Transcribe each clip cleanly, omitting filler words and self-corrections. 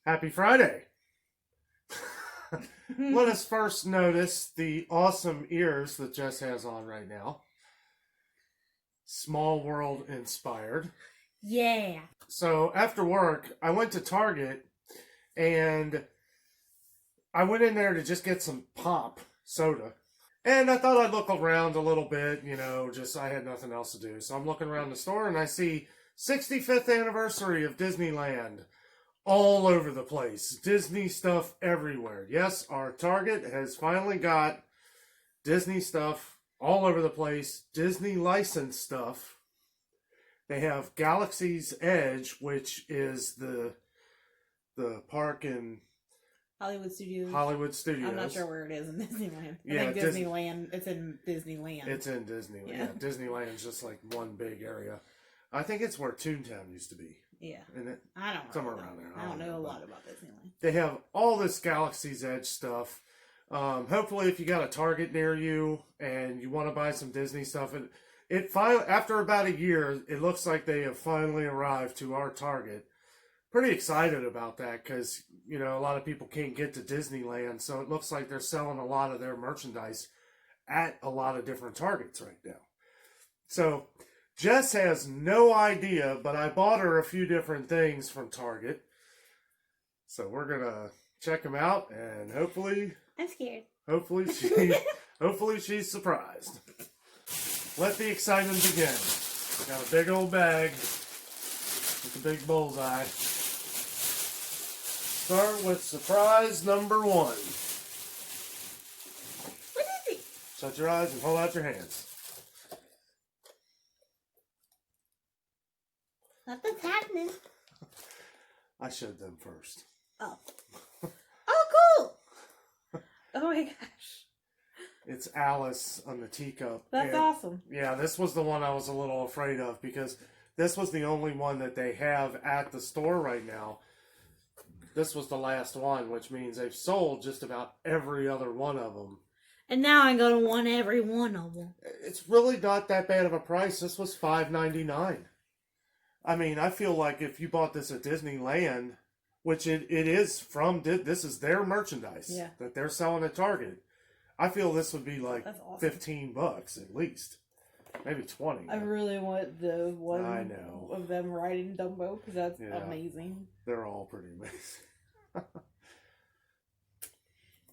Happy Friday! Let us first notice the awesome ears that Jess has on right now. Small World inspired. Yeah. So after work, I went to Target and I went in there to just get some pop soda. And I thought I'd look around a little bit, just I had nothing else to do. So I'm looking around the store and I see 65th anniversary of Disneyland. All over the place. Disney stuff everywhere. Yes, our Target has finally got Disney stuff all over the place. Disney licensed stuff. They have Galaxy's Edge, which is the park in Hollywood Studios. I'm not sure where it is in Disneyland. Yeah, I think Disneyland. It's in Disneyland. It's in Disneyland. Yeah, Disneyland's just like one big area. I think it's where Toontown used to be. Yeah. Isn't it? I don't know. Somewhere around there. I don't know a lot about Disneyland. They have all this Galaxy's Edge stuff. Hopefully, if you got a Target near you and you want to buy some Disney stuff, it finally, after about a year, it looks like they have finally arrived to our Target. Pretty excited about that because, a lot of people can't get to Disneyland, so it looks like they're selling a lot of their merchandise at a lot of different Targets right now. So Jess has no idea, but I bought her a few different things from Target. So we're going to check them out and hopefully... I'm scared. Hopefully she's surprised. Let the excitement begin. Got a big old bag with a big bullseye. Start with surprise number 1. What is it? Shut your eyes and hold out your hands. Nothing's happening. I showed them first. Oh. Oh, cool. Oh my gosh. It's Alice on the Teacup. That's awesome. Yeah, this was the one I was a little afraid of because this was the only one that they have at the store right now. This was the last one, which means they've sold just about every other one of them. And now I'm going to want every one of them. It's really not that bad of a price. This was $5.99. I mean, I feel like if you bought this at Disneyland, which it is from, this is their merchandise that they're selling at Target. I feel this would be like awesome. $15 at least. Maybe 20. I really want the one I know. of them riding Dumbo because that's amazing. They're all pretty amazing.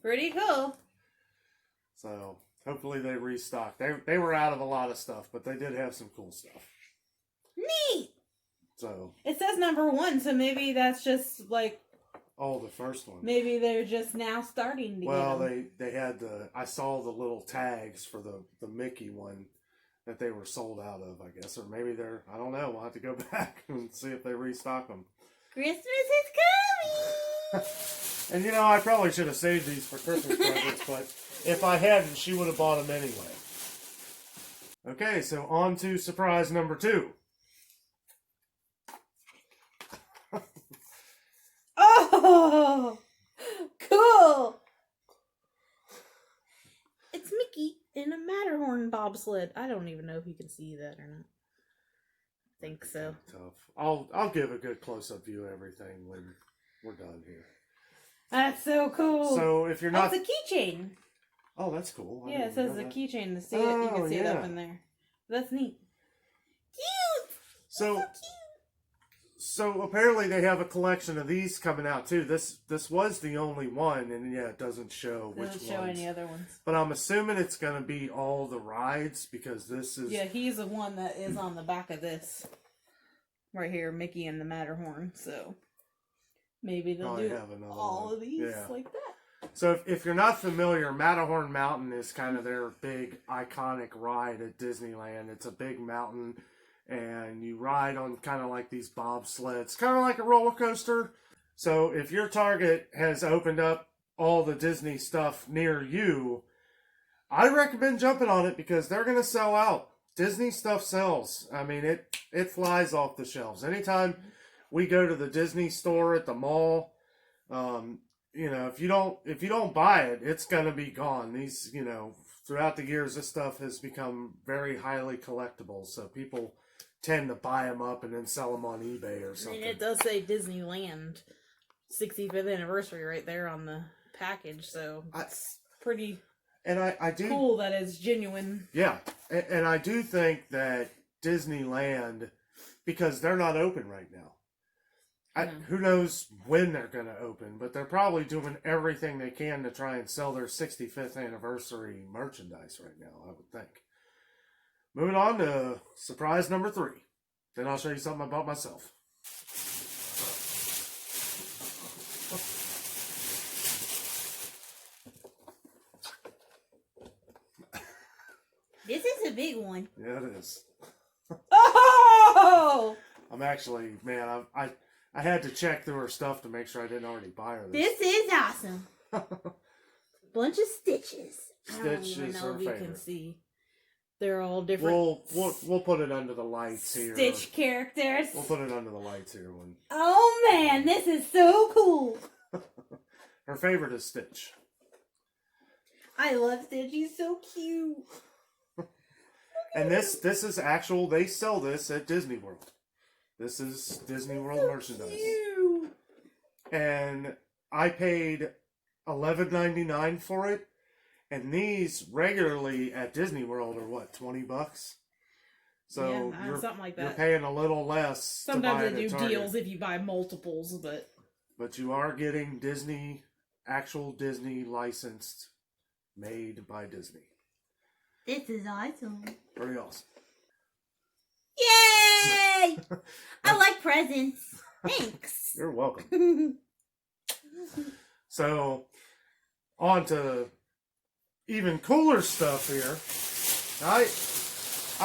Pretty cool. So, hopefully they restock. They were out of a lot of stuff, but they did have some cool stuff. Neat! So it says number 1, so maybe that's just like... Oh, the first one. Maybe they're just now starting to Well, they had I saw the little tags for the Mickey one that they were sold out of, I guess. Or maybe I don't know. We'll have to go back and see if they restock them. Christmas is coming! And I probably should have saved these for Christmas presents, but if I hadn't, she would have bought them anyway. Okay, so on to surprise number 2. Oh, cool! It's Mickey in a Matterhorn bobsled. I don't even know if you can see that or not. I think so. Tough. I'll give a good close-up view of everything when we're done here. That's so cool. So if you're not... Oh, it's a keychain. Oh, that's cool. Yeah, it says a keychain to see it. You can see it up in there. That's neat. Cute! So cute. So apparently they have a collection of these coming out too. This was the only one, and it doesn't show which ones. Doesn't show any other ones. But I'm assuming it's going to be all the rides because this is... Yeah, he's the one that is on the back of this. Right here, Mickey and the Matterhorn. So maybe they'll do all of these like that. So if you're not familiar, Matterhorn Mountain is kind of their big iconic ride at Disneyland. It's a big mountain. And you ride on kind of like these bobsleds, kind of like a roller coaster. So if your Target has opened up all the Disney stuff near you, I recommend jumping on it because they're going to sell out. Disney stuff sells. I mean, it flies off the shelves. Anytime we go to the Disney store at the mall, if you don't buy it, it's going to be gone. These, throughout the years, this stuff has become very highly collectible. So people tend to buy them up and then sell them on eBay or something. And it does say Disneyland 65th anniversary right there on the package, so it's pretty and I do cool that it's genuine. Yeah, and I do think that Disneyland, because they're not open right now. Who knows when they're going to open, but they're probably doing everything they can to try and sell their 65th anniversary merchandise right now, I would think. Moving on to surprise number 3. Then I'll show you something about myself. This is a big one. Yeah, it is. Oh! I'm actually, man, I had to check through her stuff to make sure I didn't already buy her this. This is awesome. Bunch of stitches. Stitch is her favorite. You can see. They're all different. We'll put it under the lights here. Stitch characters. We'll put it under the lights here. Oh man, this is so cool. Her favorite is Stitch. I love Stitch. He's so cute. And this is actual. They sell this at Disney World. This is Disney World merchandise. Cute. And I paid $11.99 for it. And these regularly at Disney World are what, $20? So yeah, something like that. You're paying a little less. Sometimes they do deals if you buy multiples, but you are getting actual Disney licensed, made by Disney. This is awesome. Pretty awesome. Yay! I like presents. Thanks. You're welcome. So, on to even cooler stuff here. I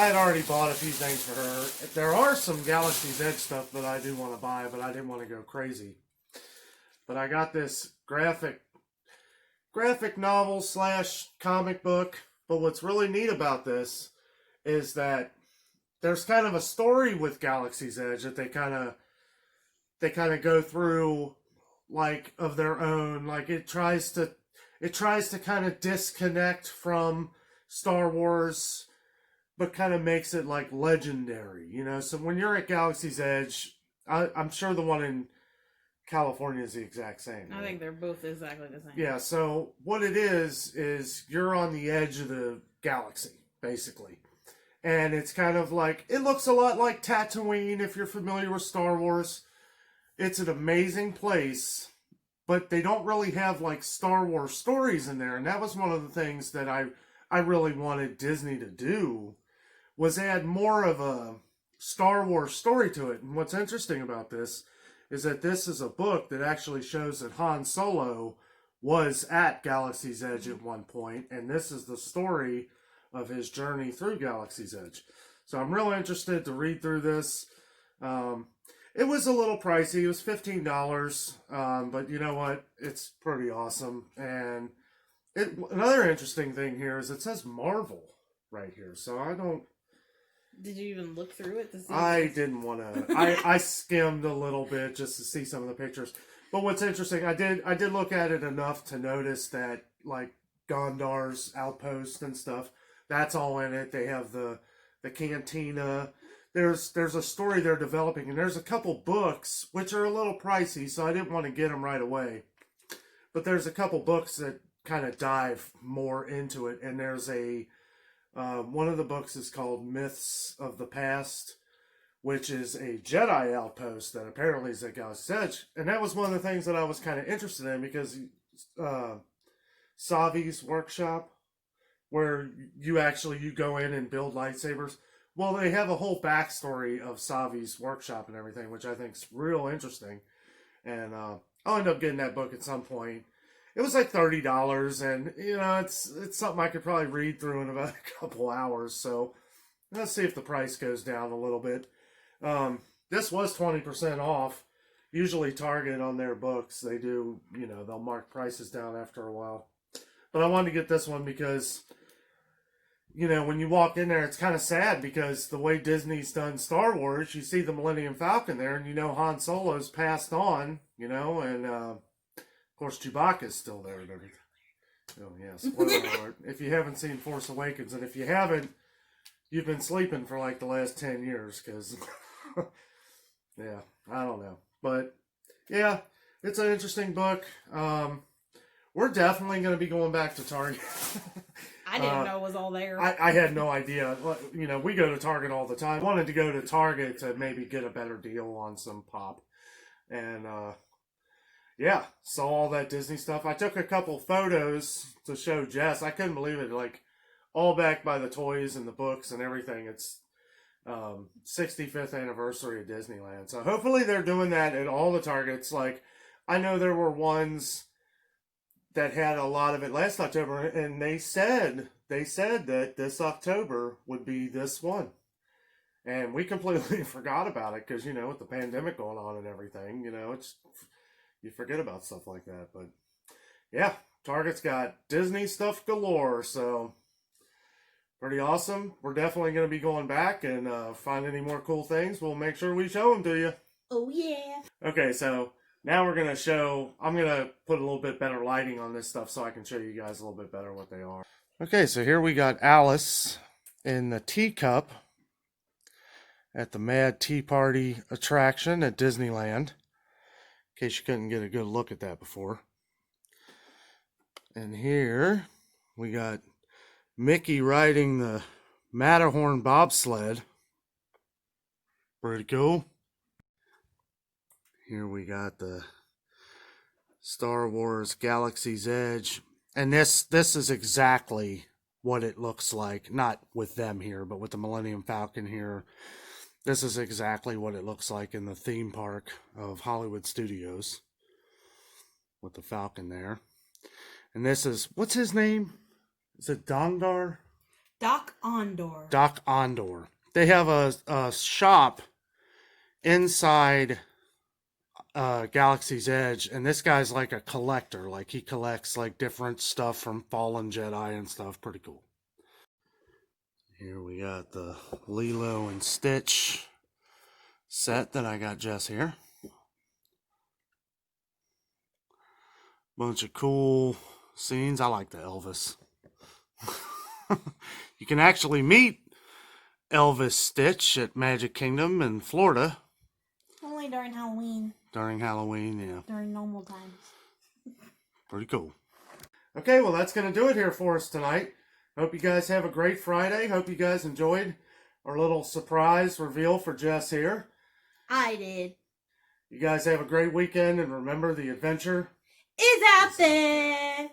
had already bought a few things for her. There are some Galaxy's Edge stuff that I do want to buy, but I didn't want to go crazy. But I got this graphic novel / comic book. But what's really neat about this is that there's kind of a story with Galaxy's Edge that they kind of go through, like, of their own. Like, it tries to kind of disconnect from Star Wars, but kind of makes it like legendary, you know. So when you're at Galaxy's Edge, I'm sure the one in California is the exact same. I think they're both exactly the same. Yeah, so what it is you're on the edge of the galaxy, basically. And it's kind of like, it looks a lot like Tatooine if you're familiar with Star Wars. It's an amazing place, but they don't really have like Star Wars stories in there. And that was one of the things that I really wanted Disney to do, was add more of a Star Wars story to it. And what's interesting about this is that this is a book that actually shows that Han Solo was at Galaxy's Edge at one point, and this is the story of his journey through Galaxy's Edge. So I'm really interested to read through this. It was a little pricey. It was $15, but you know what? It's pretty awesome. And another interesting thing here is it says Marvel right here, so I don't... Did you even look through it to see? I didn't want to. I skimmed a little bit just to see some of the pictures. But what's interesting, I did look at it enough to notice that, like, Gondar's outpost and stuff, that's all in it. They have the cantina. There's a story they're developing, and there's a couple books which are a little pricey, so I didn't want to get them right away. But there's a couple books that kind of dive more into it, and there's one of the books is called Myths of the Past, which is a Jedi outpost that apparently is at Galaxy's Edge. And that was one of the things that I was kind of interested in, because Savi's workshop, where you go in and build lightsabers. Well, they have a whole backstory of Savi's workshop and everything, which I think is real interesting. And I'll end up getting that book at some point. It was like $30, and you know, it's something I could probably read through in about a couple hours. So let's see if the price goes down a little bit. This was 20% off. Usually Target on their books, they do, you know, they'll mark prices down after a while. But I wanted to get this one because, you know, when you walk in there, it's kind of sad, because the way Disney's done Star Wars, you see the Millennium Falcon there, and you know Han Solo's passed on, you know, and of course Chewbacca's still there and everything. Oh yeah, spoiler alert. If you haven't seen Force Awakens, and if you haven't, you've been sleeping for like the last 10 years, because, yeah, I don't know. But, yeah, it's an interesting book. We're definitely going to be going back to Target. I didn't know it was all there. I had no idea. You know, we go to Target all the time. I wanted to go to Target to maybe get a better deal on some pop. And, yeah, saw all that Disney stuff. I took a couple photos to show Jess. I couldn't believe it. Like, all backed by the toys and the books and everything. It's 65th anniversary of Disneyland. So hopefully they're doing that at all the Targets. Like, I know there were ones that had a lot of it last October, and they said that this October would be this one. And we completely forgot about it because, you know, with the pandemic going on and everything, you know, you forget about stuff like that. But yeah, Target's got Disney stuff galore, so pretty awesome. We're definitely going to be going back and find any more cool things. We'll make sure we show them to you. Oh, yeah. Okay, so now we're going to I'm going to put a little bit better lighting on this stuff so I can show you guys a little bit better what they are. Okay, so here we got Alice in the teacup at the Mad Tea Party attraction at Disneyland. In case you couldn't get a good look at that before. And here we got Mickey riding the Matterhorn bobsled. Pretty cool. Here we got the Star Wars Galaxy's Edge. And this is exactly what it looks like. Not with them here, but with the Millennium Falcon here. This is exactly what it looks like in the theme park of Hollywood Studios. With the Falcon there. And this is, what's his name? Is it Dongdar? Doc Ondor. Doc Ondor. They have a shop inside Galaxy's Edge, and this guy's like a collector. Like, he collects like different stuff from Fallen Jedi and stuff. Pretty cool. Here we got the Lilo and Stitch set that I got Jess here. Bunch of cool scenes. I like the Elvis. You can actually meet Elvis Stitch at Magic Kingdom in Florida. Only during Halloween. During Halloween, yeah. During normal times. Pretty cool. Okay, well, that's going to do it here for us tonight. Hope you guys have a great Friday. Hope you guys enjoyed our little surprise reveal for Jess here. I did. You guys have a great weekend, and remember, the adventure is out there.